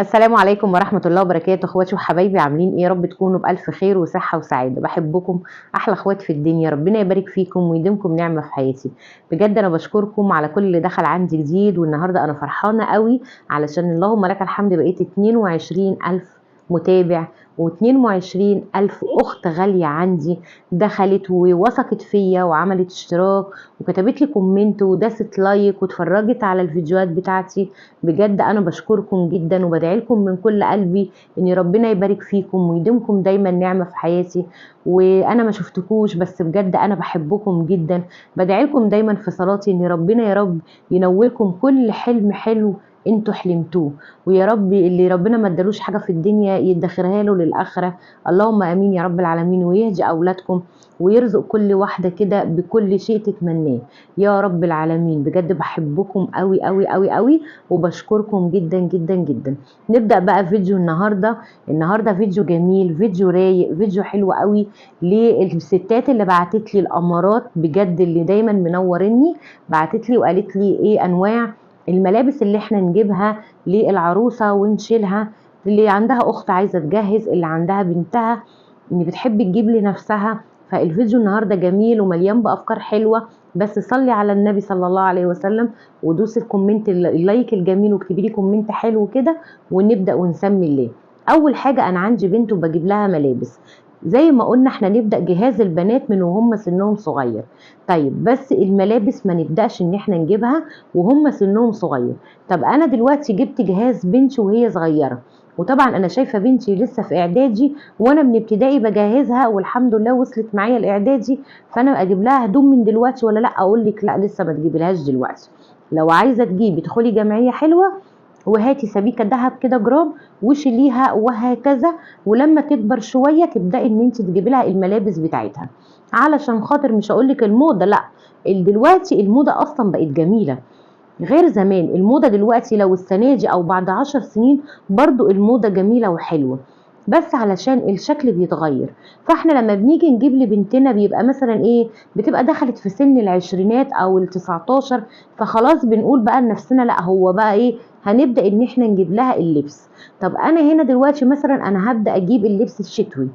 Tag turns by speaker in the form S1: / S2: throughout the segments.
S1: السلام عليكم ورحمة الله وبركاته. اخواتي وحبايبي عاملين ايه؟ يا رب تكونوا بألف خير وصحة وسعادة. بحبكم احلى اخوات في الدنيا، ربنا يبارك فيكم ويديمكم نعمة في حياتي. بجد انا بشكركم على كل اللي دخل عندي جديد، والنهاردة انا فرحانة قوي علشان اللهم لك الحمد بقيت 22 ألف متابع و22 ألف أخت غالية عندي دخلت ووثقت فيا وعملت اشتراك وكتبت لي كومنت وداست لايك واتفرجت على الفيديوهات بتاعتي. بجد انا بشكركم جدا وبدعي لكم من كل قلبي ان ربنا يبارك فيكم ويديمكم دايما نعمه في حياتي. وانا ما شفتكوش بس بجد انا بحبكم جدا. بدعي لكم دايما في صلاتي ان ربنا يا رب ينولكم كل حلم حلو انتوا حلمتوه، ويا رب اللي ربنا ما ادالوش حاجه في الدنيا يدخرها له للاخره. اللهم امين يا رب العالمين، ويهدي اولادكم ويرزق كل واحده كده بكل شيء تتمناه يا رب العالمين. بجد بحبكم قوي قوي قوي قوي وبشكركم جدا جدا جدا. نبدأ بقى فيديو النهاردة فيديو جميل، فيديو رايق، فيديو حلو قوي للستات اللي بعتت لي الأمارات بجد اللي دايما منورني. بعتت لي وقالت لي ايه انواع الملابس اللي احنا نجيبها للعروسة ونشيلها، اللي عندها اخت عايزة تجهز، اللي عندها بنتها اللي بتحب تجيب لنفسها. فالفيديو النهاردة جميل ومليان بأفكار حلوة. بس صلي على النبي صلى الله عليه وسلم ودوس الكومنت اللايك الجميل واكتبي لي كومنت حلو كده ونبدا ونسمي الله. اول حاجه انا عندي بنت وبجيب لها ملابس. زي ما قلنا احنا نبدا جهاز البنات من وهم سنهم صغير. طيب بس الملابس ما نبداش ان احنا نجيبها وهم سنهم صغير. طب انا دلوقتي جبت جهاز بنتي وهي صغيره، وطبعا انا شايفه بنتي لسه في اعدادي وانا من ابتدائي بجهزها والحمد لله وصلت معايا الاعدادي. فانا اجيب لها هدوم من دلوقتي ولا لا؟ اقول لك لا، لسه ما تجيبلهاش دلوقتي. لو عايزه تجيبي ادخلي جمعيه حلوه وهاتي سبيكه ذهب كده جرام وشيليها وهكذا، ولما تكبر شويه تبداي ان انت تجيبي لها الملابس بتاعتها. علشان خاطر مش هقول لك الموضه لا، دلوقتي الموضه اصلا بقت جميله غير زمان. الموضة دلوقتي لو السنة دي او بعد 10 سنين برضو الموضة جميلة وحلوة، بس علشان الشكل بيتغير. فاحنا لما بنيجي نجيب لبنتنا بيبقى مثلا ايه، بتبقى دخلت في سن العشرينات او ال19، فخلاص بنقول بقى لنفسنا لا هو بقى ايه، هنبدأ ان احنا نجيب لها اللبس. طب انا هنا دلوقتي مثلا انا هبدأ اجيب اللبس الشتوي.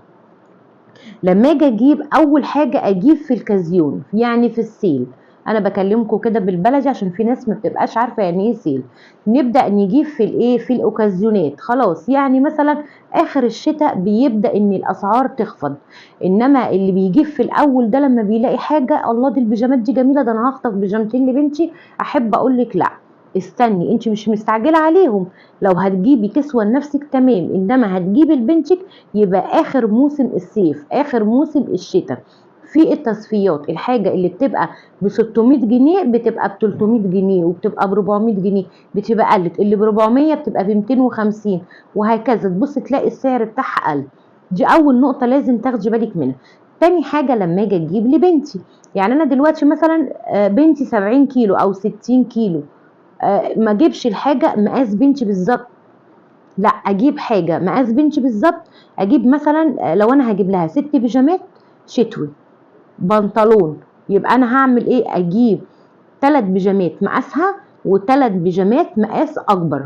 S1: لما اجي اجيب اول حاجه اجيب في الكازيون يعني في السيل. انا بكلمكم كده بالبلدي عشان في ناس ما بتبقاش عارفه يعني ايه سيل. نبدا نجيب في الايه، في الاوكازيونات خلاص. يعني مثلا اخر الشتاء بيبدا ان الاسعار تخفض، انما اللي بيجيب في الاول ده لما بيلاقي حاجه الله دي البيجامات دي جميله، ده انا هخطف بيجامتين لبنتي، احب اقول لك لا، استني انت مش مستعجله عليهم. لو هتجيبي كسوه لنفسك تمام، انما هتجيبي لبنتك يبقى اخر موسم الصيف اخر موسم الشتاء. في التصفيات الحاجه اللي بتبقى ب 600 جنيه بتبقى ب 300 جنيه وبتبقى ب 400 جنيه، بتبقى قلت. اللي ب 400 بتبقى ب 250 وهكذا، تبص تلاقي السعر بتاعها قل. دي اول نقطه لازم تاخدي بالك منها. تاني حاجه لما اجي اجيب لبنتي، يعني انا دلوقتي مثلا بنتي 70 كيلو او 60 كيلو، ما اجيبش الحاجه مقاس بنتي بالظبط، لا اجيب حاجه مقاس بنتي بالظبط. اجيب مثلا لو انا هجيب لها 6 بيجامات شتوي بنطلون، يبقى انا هعمل ايه، اجيب 3 بيجامات مقاسها و3 بيجامات مقاس اكبر.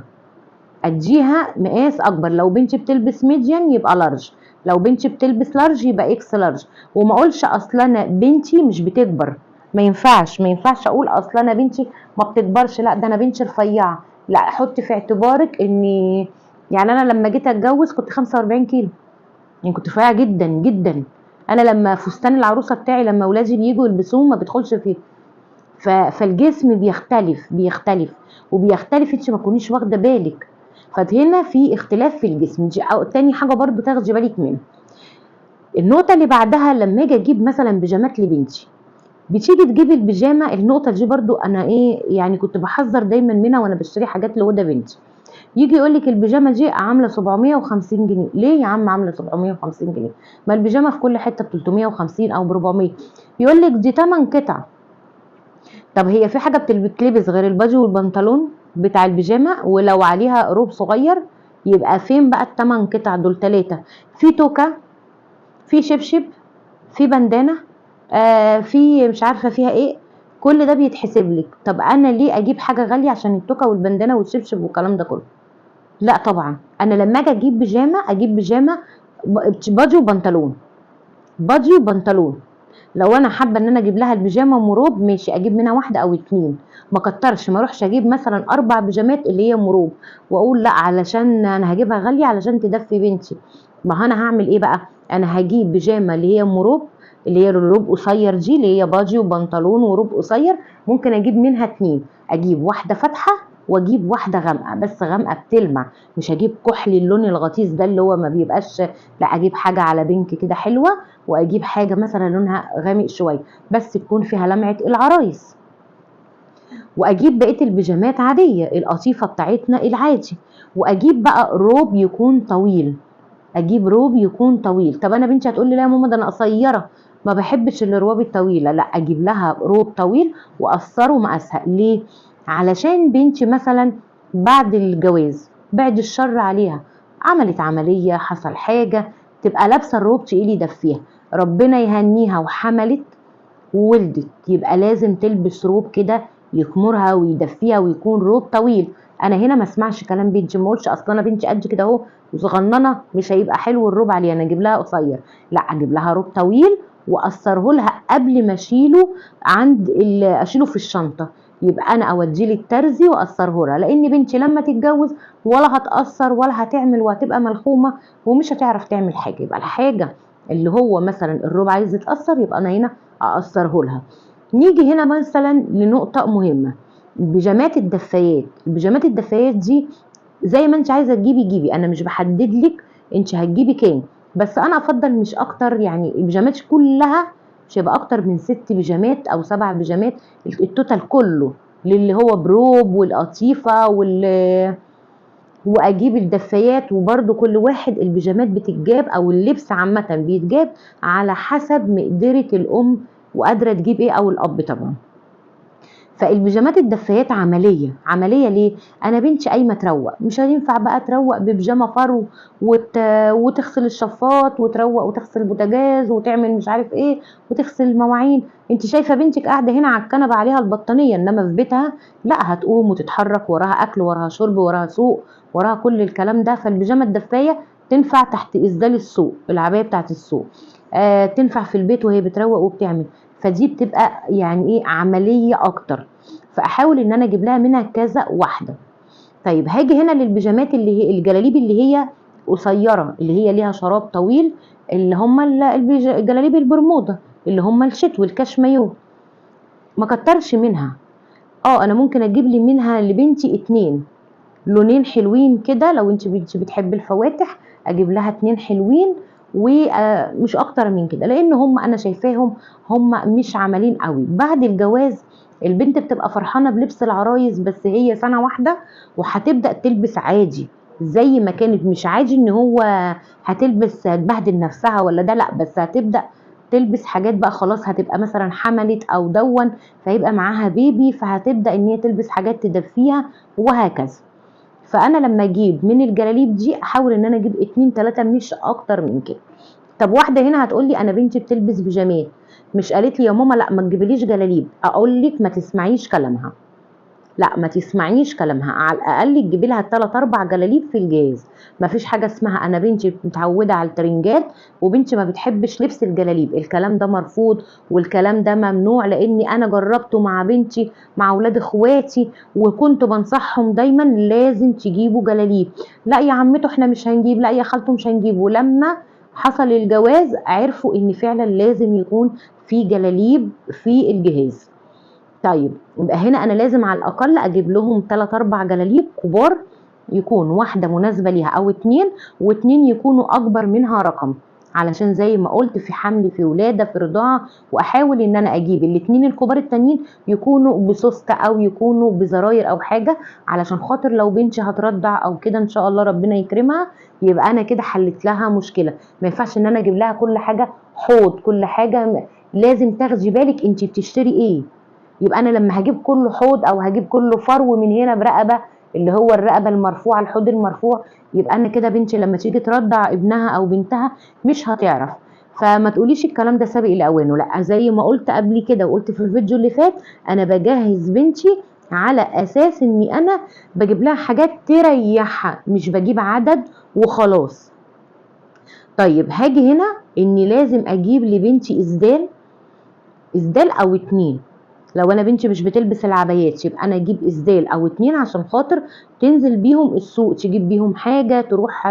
S1: اديها مقاس اكبر. لو بنتي بتلبس ميديان يبقى لارج، لو بنتي بتلبس لارج يبقى اكس لارج. وما اقولش اصل انا بنتي مش بتكبر، ما ينفعش اقول اصل انا بنتي ما بتكبرش، لا ده انا بنتي رفيعه. لا، حطي في اعتبارك اني يعني انا لما جيت اتجوز كنت 45 كيلو، يعني كنت رفيعه جدا جدا. انا لما فستان العروسه بتاعي لما اولادي بييجوا يلبسوه ما بيدخلش فيه. فالجسم بيختلف وبيختلف، انت ما تكونيش واخده بالك. فهنا في اختلاف في الجسم. دي تاني حاجه برضو تاخدي بالك منها. النقطه اللي بعدها لما اجي اجيب مثلا بيجامات لبنتي، بتيجي تجيبي البيجامه. النقطه دي برضو انا ايه يعني كنت بحذر دايما منها وانا بشتري حاجات لهدى بنتي. يجي يقول لك البيجامه دي عامله 750 جنيه. ليه يا عم عامله 750 جنيه؟ ما البيجامه في كل حته ب 350 او ب 400. يقول لك دي 8 قطع. طب هي في حاجه بتلبس غير البادي والبنطلون بتاع البيجامه؟ ولو عليها روب صغير يبقى فين بقى الثمان قطع دول؟ 3. في توكه، في شبشب، في بندانه، في مش عارفه فيها ايه، كل ده بيتحسب لك. طب انا ليه اجيب حاجه غاليه عشان التوكه والبندانه والشبشب والكلام ده كله؟ لا طبعا، انا لما اجي اجيب بيجامه اجيب بيجامه بادي وبنطلون، بادي وبنطلون. لو انا حابه ان انا اجيب لها البيجامه مروب ماشي، اجيب منها واحده او اتنين، ما كترش، ما اروحش اجيب مثلا 4 بيجامات اللي هي مروب واقول لا علشان انا هجيبها غاليه علشان تدفي بنتي. ما انا هعمل ايه بقى؟ انا هجيب بيجامه اللي هي مروب، اللي هي الروب قصير دي، اللي هي باجي وبنطلون وروب قصير. ممكن اجيب منها اتنين، اجيب واحده فاتحه واجيب واحده غامقه، بس غامقه بتلمع، مش هجيب كحلي اللون الغطيس ده اللي هو ما بيبقاش، لا اجيب حاجه على بينك كده حلوه، واجيب حاجه مثلا لونها غامق شويه بس تكون فيها لمعه العرايس. واجيب بقيه البيجامات عاديه القطيفه بتاعتنا العادي. واجيب بقى روب يكون طويل، اجيب روب يكون طويل. طب انا بنتي هتقول لي لا يا ماما ده انا قصيره ما بحبش الرواب الطويله، لا اجيب لها روب طويل واقصره مقاسها. ليه؟ علشان بنتي مثلا بعد الجواز، بعد الشر عليها، عملت عمليه، حصل حاجه، تبقى لابسه الروب تقيل يدفيها، ربنا يهنيها وحملت وولدت، يبقى لازم تلبس روب كده يكمرها ويدفيها ويكون روب طويل. انا هنا ما اسمعش كلام بنتي، ما اقولش اصل انا بنتي قد كده اهو وصغننه مش هيبقى حلو الروب عليها، انا اجيب لها قصير. لا اجيب لها روب طويل واقصره لها قبل ما اشيله اشيله في الشنطه، يبقى انا اوديه للترزي واقصره لها، لان بنتي لما تتجوز ولا هتقصر ولا هتعمل وهتبقى ملخومه ومش هتعرف تعمل حاجه. يبقى الحاجه اللي هو مثلا الروب عايز يتاثر يبقى انا هنا اقصره لها. نيجي هنا مثلا لنقطه مهمه، البيجامات الدفايات. البيجامات الدفايات دي زي ما انت عايزه تجيبي جيبي، انا مش بحدد لك انت هتجيبي كام، بس انا افضل مش اكتر، يعني البيجامات كلها مش هيبقى اكتر من 6 بيجامات او 7 بيجامات، التوتال كله للي هو بروب والقطيفه واجيب الدفايات. وبرده كل واحد البيجامات بتتجاب او اللبس عامه بيتجاب على حسب مقدره الام وقادره تجيب ايه، او الاب طبعا. فالبيجامات الدفايات عمليه، عمليه ليه؟ انا بنتي قايمه تروق، مش هينفع بقى تروق ببيجامه فرو وتغسل الشفاط وتروق وتغسل البوتاجاز وتعمل مش عارف ايه وتغسل المواعين. انت شايفه بنتك قاعده هنا على الكنبه عليها البطانيه، انما في بيتها لا، هتقوم وتتحرك، وراها اكل وراها شرب وراها سوق وراها كل الكلام ده. فالبيجامه الدفايه تنفع تحت اسدال السوق، العبايه بتاعت السوق، تنفع في البيت وهي بتروق وبتعمل. فدي بتبقى يعني ايه، عمليه اكتر، فاحاول ان انا اجيب لها منها كذا واحده. طيب هاجي هنا للبيجامات اللي هي الجلاليب اللي هي قصيره، اللي هي ليها شراب طويل، اللي هم الجلاليب البرمودا، اللي هم الشتوي الكاشمايو، ما كترش منها. انا ممكن اجيب لي منها لبنتي 2 لونين حلوين كده، لو انت بتحبي الفواتح اجيب لها 2 حلوين ومش اكتر من كده، لان هم انا شايفاهم هم مش عملين قوي. بعد الجواز البنت بتبقى فرحانه بلبس العرايس، بس هي سنه واحده وهتبدا تلبس عادي زي ما كانت، مش عادي ان هو هتلبس تبهدل نفسها ولا ده، لا، بس هتبدا تلبس حاجات بقى خلاص، هتبقى مثلا حملت او دون فيبقى معاها بيبي، فهتبدا ان هي تلبس حاجات تدفيها وهكذا. فانا لما اجيب من الجلاليب دي احاول ان انا اجيب 2 3 مش اكتر من كده. طب واحده هنا هتقولي انا بنتي بتلبس بيجامات، مش قالت لي يا ماما لا ما تجيبليش جلاليب، اقول لك ما تسمعيش كلامها، لا ما تسمعيش كلامها، على الاقل تجيبي لها 3 4 جلاليب في الجهاز. ما فيش حاجه اسمها انا بنتي متعوده على الترنجات وبنتي ما بتحبش لبس الجلاليب، الكلام ده مرفوض والكلام ده ممنوع، لاني انا جربته مع بنتي مع اولاد اخواتي وكنت بنصحهم دايما لازم تجيبوا جلاليب. لا يا عمته احنا مش هنجيب، لا يا خالته مش هنجيب، ولما حصل الجواز عرفوا ان فعلا لازم يكون في جلاليب في الجهاز. طيب يبقى هنا انا لازم على الاقل اجيب لهم 3 4 جلاليب كبار، يكون واحده مناسبه ليها او 2 واتنين يكونوا اكبر منها رقم، علشان زي ما قلت في حمل في ولاده في رضاعه، واحاول ان انا اجيب الاتنين الكبار التانيين يكونوا بسوسته او يكونوا بزراير او حاجه، علشان خاطر لو بنتي هترضع او كده ان شاء الله ربنا يكرمها يبقى انا كده حلت لها مشكله. ما ينفعش ان انا اجيب لها كل حاجه حوض، كل حاجه لازم تاخدي بالك انت بتشتري ايه. يبقى انا لما هجيب كله حوض او هجيب كله فرو من هنا برقبه، اللي هو الرقبه المرفوعه الحوض المرفوع، يبقى انا كده بنتي لما تيجي ترضع ابنها او بنتها مش هتعرف. فما تقوليش الكلام ده سابق لاوانه، لا، زي ما قلت قبل كده وقلت في الفيديو اللي فات، انا بجهز بنتي على اساس اني انا بجيب لها حاجات تريحها، مش بجيب عدد وخلاص. طيب هاجي هنا اني لازم اجيب لبنتي اسدال او اتنين. لو انا بنتي مش بتلبس العبايات يبقى انا اجيب اسدال او اتنين عشان خاطر تنزل بيهم السوق، تجيب بيهم حاجه، تروح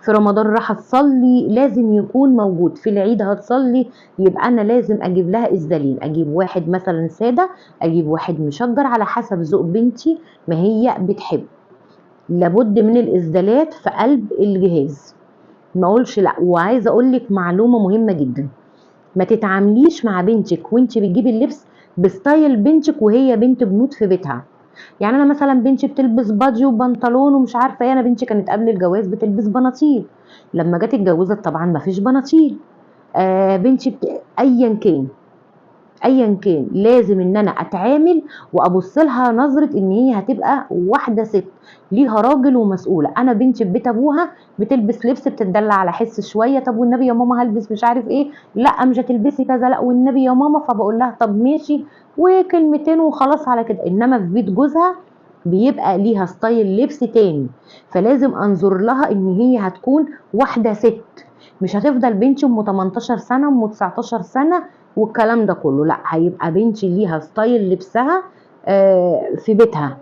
S1: في رمضان راح تصلي لازم يكون موجود، في العيد هتصلي يبقى انا لازم اجيب لها اسدالين، اجيب واحد مثلا ساده، اجيب واحد مشجر على حسب ذوق بنتي ما هي بتحب. لابد من الاسدالات في قلب الجهاز، ما اقولش لا. وعايزه اقول لك معلومه مهمه جدا، ما تتعامليش مع بنتك وانت بتجيبي اللبس بستايل بنتك وهي بنت بنوت في بيتها. يعني انا مثلا بنتي بتلبس بادي وبنطلون ومش عارفه ايه، انا بنتي كانت قبل الجواز بتلبس بناطيل، لما جت اتجوزت طبعا ما فيش بناطيل. بنتي ايا كان ايا كان لازم ان انا اتعامل وابص لها نظره ان هي هتبقى واحده ست ليها راجل ومسؤوله. انا بنتي في بيت ابوها بتلبس لبس بتدلع على حس شويه، طب والنبي يا ماما هلبس مش عارف ايه، لا مش هتلبسي كذا، لا والنبي يا ماما، فبقول لها طب ماشي وكلمتين وخلاص على كده. انما في بيت جوزها بيبقى ليها ستايل لبس تاني، فلازم انظر لها ان هي هتكون واحده ست، مش هتفضل بنتي ام 18 سنه ام 19 سنه والكلام ده كله، لا هيبقى بنتي ليها ستايل لبسها في بيتها،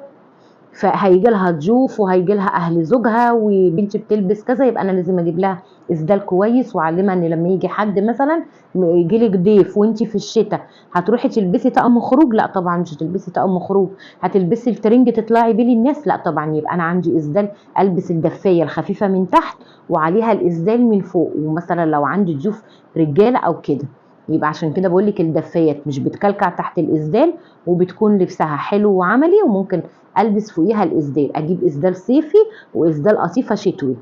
S1: فهيجي لها ضيوف وهيجي لها اهل زوجها وبنتي بتلبس كذا، يبقى انا لازم اجيب لها اسدال كويس واعلمها ان لما يجي حد مثلا يجي لك ضيف وانتي في الشتاء هتروحي تلبسي طقم خروج، لا طبعا مش هتلبسي طقم خروج. هتلبسي الترنج تطلعي بيه للناس، لا طبعا يبقى انا عندي اسدال البس الدفايه الخفيفه من تحت وعليها الاسدال من فوق. ومثلا لو عندي ضيوف رجاله او كده، يبقى عشان كده بقول لك الدفايات مش بتكلكع تحت الاسدال وبتكون لبسها حلو وعملي، وممكن البس فوقيها الاسدال، اجيب اسدال صيفي واسدال قطيفه شتوي.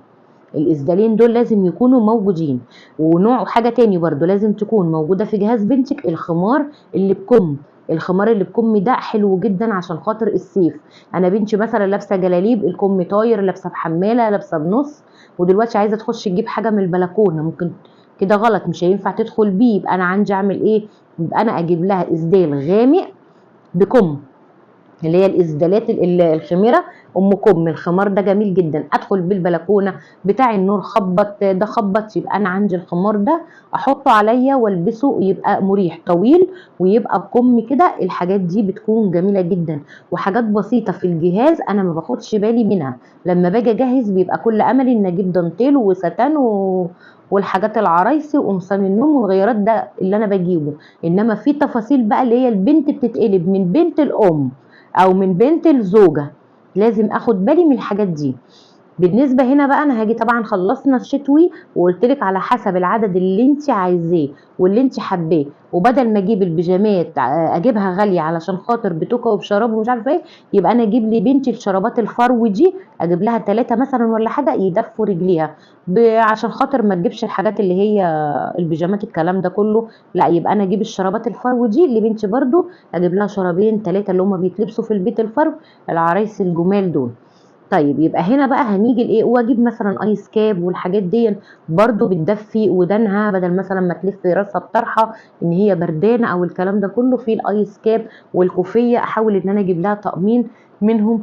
S1: الاسدالين دول لازم يكونوا موجودين. ونوع حاجه تاني برضو لازم تكون موجوده في جهاز بنتك، الخمار اللي بكم. الخمار اللي بكم ده حلو جدا عشان خاطر الصيف. انا بنتي مثلا لابسه جلاليب الكم طاير، لابسه بحماله، لابسه بنص، ودلوقتي عايزه تخش تجيب حاجه من البلكونه، ممكن كده غلط مش هينفع تدخل بيه، يبقى انا عندي اعمل ايه؟ يبقى انا اجيب لها اسدال غامق بكم، اللي هي الاسدالات الخميره ام كم. الخمار ده جميل جدا، ادخل بالبلكونه بتاع النور خبط ده خبط، يبقى انا عندي الخمار ده احطه عليا والبسه يبقى مريح طويل ويبقى بكم كده. الحاجات دي بتكون جميله جدا وحاجات بسيطه في الجهاز انا ما باخدش بالي منها. لما باجي اجهز بيبقى كل املي ان اجيب دانتيل وستان والحاجات العرايسي وقمصان النوم والغيارات، ده اللي انا بجيبه. انما في تفاصيل بقى اللي هي البنت بتتقلب من بنت الام او من بنت الزوجه، لازم اخد بالي من الحاجات دي. بالنسبه هنا بقى انا هاجي طبعا خلصنا الشتوي وقلت لك على حسب العدد اللي انت عايزاه واللي انت حباه، وبدل ما اجيب البيجامات اجيبها غاليه علشان خاطر بتوكه وبشراب ومش عارفه ايه، يبقى انا اجيب لي بنتي الشرابات الفرو دي، اجيب لها 3 مثلا ولا حاجه يدفوا رجليها، عشان خاطر ما تجيبش الحاجات اللي هي البيجامات الكلام ده كله، لا يبقى انا اجيب الشرابات الفرو دي لبنتي برضو، اجيب لها شرابين 3 اللي هم بيتلبسوا في البيت الفرو، العرايس الجمال دول. طيب يبقى هنا بقى هنيجي لايه، واجيب مثلا ايس كاب والحاجات دي برضو بتدفي ودانها، بدل مثلا ما تلف راسها بطرحه ان هي بردانه او الكلام ده كله، في الايس كاب والكوفيه احاول ان انا اجيب لها طقمين منهم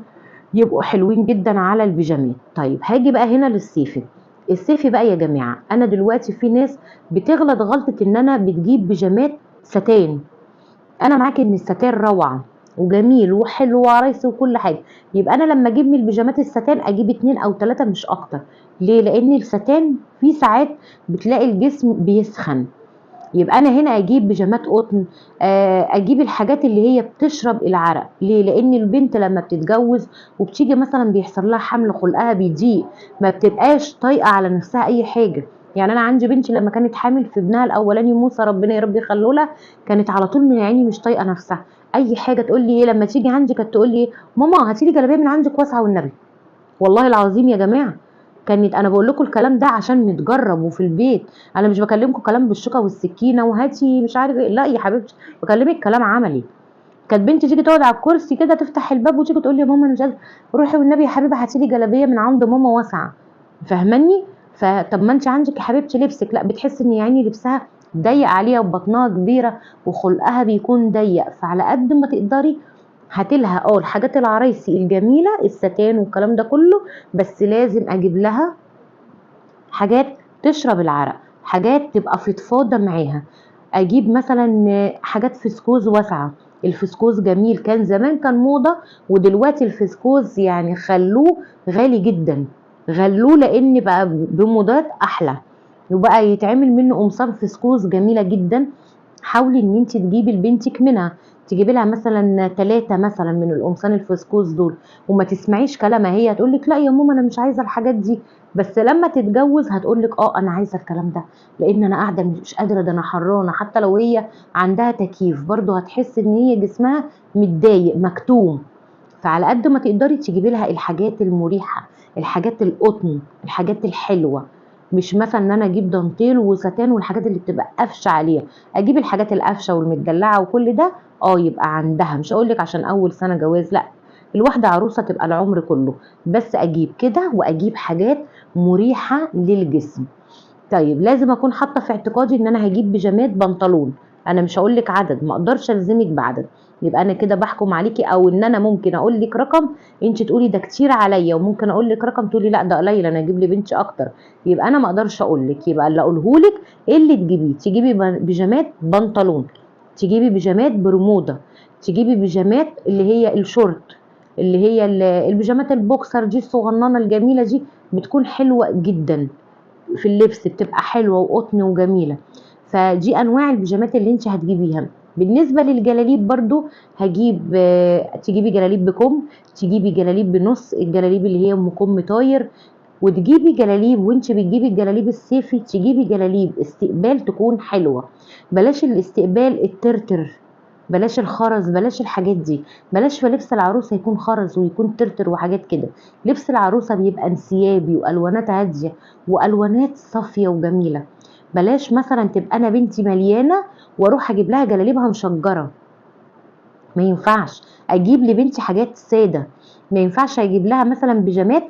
S1: يبقوا حلوين جدا على البيجامات. طيب هاجي بقى هنا للصيفي. الصيفي بقى يا جماعه انا دلوقتي في ناس بتغلط غلطه ان انا بتجيب بيجامات ستان، انا معاكي ان الستان روعه وجميل وحلو وعرايسي وكل حاجه، يبقى انا لما اجيب من البيجامات الستان اجيب 2 أو 3 مش اكتر. ليه؟ لان الستان في ساعات بتلاقي الجسم بيسخن، يبقى انا هنا اجيب بيجامات قطن، اجيب الحاجات اللي هي بتشرب العرق. ليه؟ لان البنت لما بتتجوز وبتيجي مثلا بيحصل لها حمل خلقها بيضيق، ما بتبقاش طايقه على نفسها اي حاجه. يعني انا عندي بنتي لما كانت حامل في ابنها الاولاني موسى ربنا يا رب يخليه لها، كانت على طول من عيني مش طايقه نفسها، اي حاجه تقول لي ايه لما تيجي عندي كانت تقول لي ايه، ماما هاتي لي جلابيه من عندك واسعه والنبي. والله العظيم يا جماعه كانت، انا بقول لكم الكلام ده عشان متجرب وفي البيت، انا مش بكلمكم كلام بالشوكه والسكينه وهاتي مش عارف ايه، لا يا حبيبتي بكلمك كلام عملي. كانت بنتي تيجي تقعد على الكرسي كده تفتح الباب وتيجي تقول لي يا ماما انا مش قادره، روحي والنبي يا حبيبه هاتي لي جلابيه من عند ماما واسعه، فاهماني؟ فطب ما انت عندك يا حبيبتي لبسك، لا بتحس ان يعني لبسها ضيق عليها وبطنها كبيره وخلقها بيكون ضيق، فعلى قد ما تقدري هاتلها الحاجات العرايسي الجميله، الستان والكلام ده كله، بس لازم اجيب لها حاجات تشرب العرق، حاجات تبقى فضفاضه معاها. اجيب مثلا حاجات فسكوز واسعه. الفسكوز جميل، كان زمان كان موضه، ودلوقتي الفسكوز يعني خلوه غالي جدا، غلوه لان بقى بموضات احلى، وبقى يتعمل منه قمصان فسكوز جميله جدا. حاولي ان انت تجيبي لبنتك منها، تجيبي لها مثلا 3 مثلا من القمصان الفسكوز دول، وما تسمعيش كلامها، هي هتقولك لا يا ماما انا مش عايزه الحاجات دي، بس لما تتجوز هتقولك انا عايزه الكلام ده، لان انا قاعده مش قادره، ده انا حرانه. حتى لو هي عندها تكييف برضو هتحس ان هي جسمها متضايق مكتوم. فعلى قد ما تقدري تجيبي لها الحاجات المريحه، الحاجات القطن، الحاجات الحلوه، مش مثلا ان انا اجيب دانتيل وستان والحاجات اللي بتبقى قفشه عليها. اجيب الحاجات القفشه والمدلعه وكل ده يبقى عندها، مش اقولك عشان اول سنه جواز، لا، الواحده عروسه تبقى العمر كله، بس اجيب كده واجيب حاجات مريحه للجسم. طيب لازم اكون حاطه في اعتقادي ان انا هجيب بيجامات بنطلون، انا مش هقول لك عدد، ما اقدرش الزمك بعدد، يبقى انا كده بحكم عليكي، او ان انا ممكن اقول لك رقم انت تقولي ده كتير عليا، وممكن اقول لك رقم تقولي لا ده قليل انا اجيب لي بنتي اكتر، يبقى انا ما اقدرش اقول لك. يبقى اللي اقوله لك ايه اللي تجيبيه، تجيبي بيجامات بنطلون، تجيبي بيجامات برموده، تجيبي بيجامات اللي هي الشورت، اللي هي البيجامات البوكسر دي الصغننه الجميله دي، بتكون حلوه جدا في اللبس، بتبقى حلوه وقطن وجميله. فدي انواع البيجامات اللي انت هتجيبيها. بالنسبه للجلاليب برضو هجيب تجيبي جلاليب بكم، تجيبي جلاليب بنص، الجلاليب اللي هي ام كم طاير، وتجيبي جلاليب وانت بتجيبي الجلاليب الصيفي تجيبي جلاليب استقبال تكون حلوه. بلاش الاستقبال الترتر، بلاش الخرز، بلاش الحاجات دي، بلاش في لبس العروسه يكون خرز ويكون ترتر وحاجات كده. لبس العروسه بيبقى انسيابي والوانات هاديه والوانات صافيه وجميله. بلاش مثلا تبقى انا بنتي مليانه واروح اجيب لها جلاليبها مشجره، ما ينفعش. اجيب لبنتي حاجات ساده، ما ينفعش اجيب لها مثلا بيجامات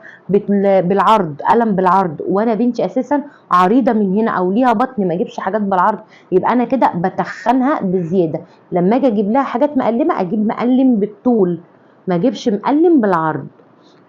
S1: بالعرض، قلم بالعرض، وانا بنتي اساسا عريضه من هنا او ليها بطن، ما اجيبش حاجات بالعرض، يبقى انا كده بتخنها بزياده. لما اجي اجيب لها حاجات مقلمه اجيب مقلم بالطول، ما اجيبش مقلم بالعرض.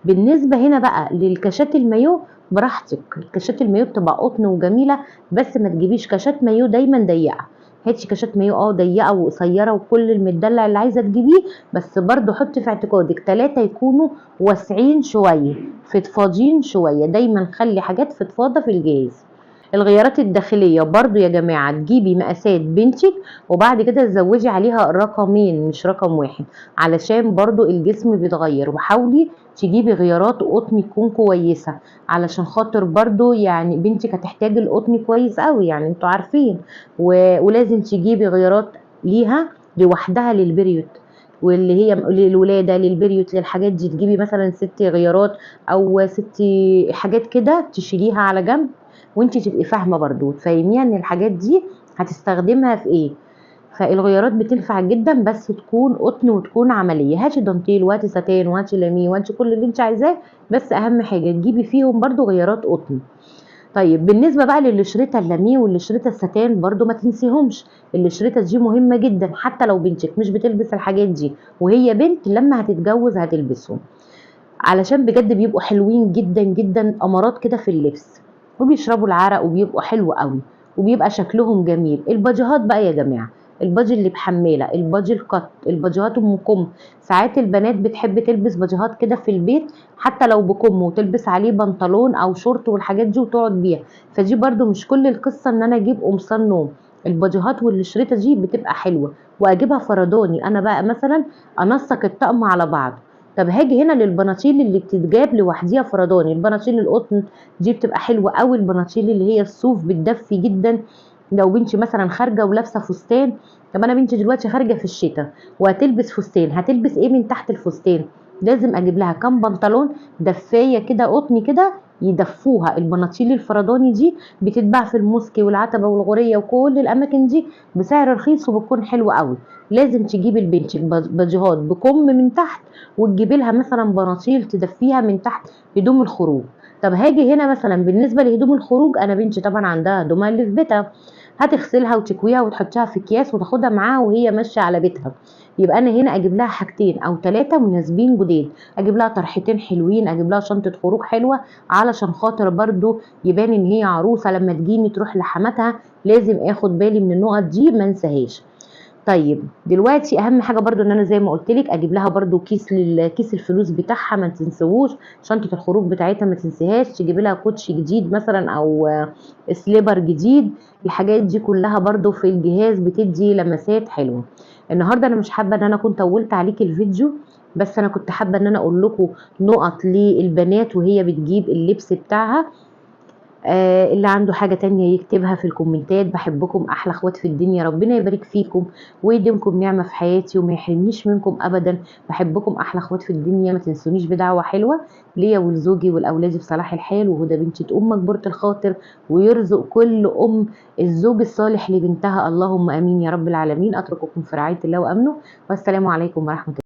S1: بالنسبه هنا بقى للكاشات المايو، براحتك، الكاشات المايو بتبقى قطن وجميله، بس ما تجيبيش كاشات مايو دايما ضيقه. هاتي كاشات مايو ضيقه وقصيره وكل المدلع اللي عايزه تجيبيه، بس برضو حطي في اعتقادك 3 يكونوا واسعين شويه، فضفاضين شويه، دايما خلي حاجات فضفاضه في الجهاز. الغيارات الداخليه برضو يا جماعه تجيبي مقاسات بنتك، وبعد كده تزوجي عليها رقمين مش رقم واحد، علشان برضو الجسم بيتغير. وحاولي تجيبي غيارات قطن تكون كويسه، علشان خاطر برضو يعني بنتك هتحتاج القطن كويس قوي، يعني انتوا عارفين. ولازم تجيبي غيارات ليها لوحدها للبريود، واللي هي للولاده للبريود للحاجات دي تجيبي مثلا 6 غيارات او 6 حاجات كده تشيليها على جنب، وانت تبقي فاهمه برضو تفهميها ان الحاجات دي هتستخدمها في ايه. فالغيارات بتنفع جدا، بس تكون قطن وتكون عمليه. هاتي دانتيل وهاتي ستان وهاتي لاميه وهاتي كل اللي انت عايزاه، بس اهم حاجه تجيبي فيهم برضو غيارات قطن. طيب بالنسبه بقى للشريطه اللاميه والشريطه الستان برضو ما تنسيهمش، الشريطه دي مهمه جدا، حتى لو بنتك مش بتلبس الحاجات دي وهي بنت، لما هتتجوز هتلبسهم، علشان بجد بيبقوا حلوين جدا جدا، امارات كده في اللبس، وبيشربوا العرق وبيبقوا حلو قوي، وبيبقى شكلهم جميل. الباجيهات بقى يا جماعه، الباجي اللي بحماله، الباجي القط، الباجيهات ام كم، ساعات البنات بتحب تلبس باجيهات كده في البيت حتى لو بكم، وتلبس عليه بنطلون او شورت والحاجات دي وتقعد بيها، فدي برضو مش كل القصه ان انا اجيب قمصان نوم. الباجيهات والشريطه دي بتبقى حلوه، واجيبها فرداني، انا بقى مثلا انسق الطقم على بعض. طب هاجي هنا للبناطيل اللي بتتجاب لوحديها فرداني، البناطيل القطن دي بتبقى حلوه قوي، البناطيل اللي هي الصوف بتدفي جدا. لو بنتي مثلا خارجه ولابسه فستان، طب انا بنتي دلوقتي خارجه في الشتاء وهتلبس فستان، هتلبس ايه من تحت الفستان؟ لازم اجيب لها كام بنطلون دفايه كده قطني كده يدفوها. البناطيل الفرداني دي بتتباع في الموسكي والعتبه والغوريه وكل الاماكن دي بسعر رخيص وبتكون حلوه قوي. لازم تجيبي البنت الباجيهات بكم من تحت، وتجيبي لها مثلا بناطيل تدفيها من تحت هدوم الخروج. طب هاجي هنا مثلا بالنسبه لهدوم الخروج، انا بنتي طبعا عندها هدومها اللي في بيتها، هتغسلها وتكويها وتحطها في اكياس وتاخدها معاها وهي ماشيه على بيتها. يبقى انا هنا اجيب لها حاجتين او 3 مناسبين جداد، اجيب لها طرحتين حلوين، اجيب لها شنطه خروج حلوه، علشان خاطر برضو يبان ان هي عروسه لما تجيني تروح لحماتها. لازم اخد بالي من النقط دي ما انساهاش. طيب دلوقتي اهم حاجه برضو ان انا زي ما قلت لك اجيب لها برضو كيس الفلوس بتاعها ما تنسوش، شنطه الخروج بتاعتها ما تنسيهاش، تجيب لها كوتش جديد مثلا او سليبر جديد. الحاجات دي كلها برضو في الجهاز بتدي لمسات حلوه. النهارده انا مش حابه ان انا كنت طولت عليك الفيديو، بس انا كنت حابه ان انا اقول لكم نقط للبنات وهي بتجيب اللبس بتاعها. اللي عنده حاجة تانية يكتبها في الكومنتات. بحبكم أحلى اخوات في الدنيا، ربنا يبارك فيكم ويديمكم نعمة في حياتي وما يحرمنيش منكم أبدا. بحبكم أحلى اخوات في الدنيا. ما تنسونيش بدعوة حلوة ليا ولزوجي ولأولادي بصلاح الحال، وهدى بنتي تقوم مجبورة الخاطر، ويرزق كل أم الزوج الصالح لبنتها. اللهم آمين يا رب العالمين. أترككم في رعاية الله وأمنه، والسلام عليكم ورحمة الله.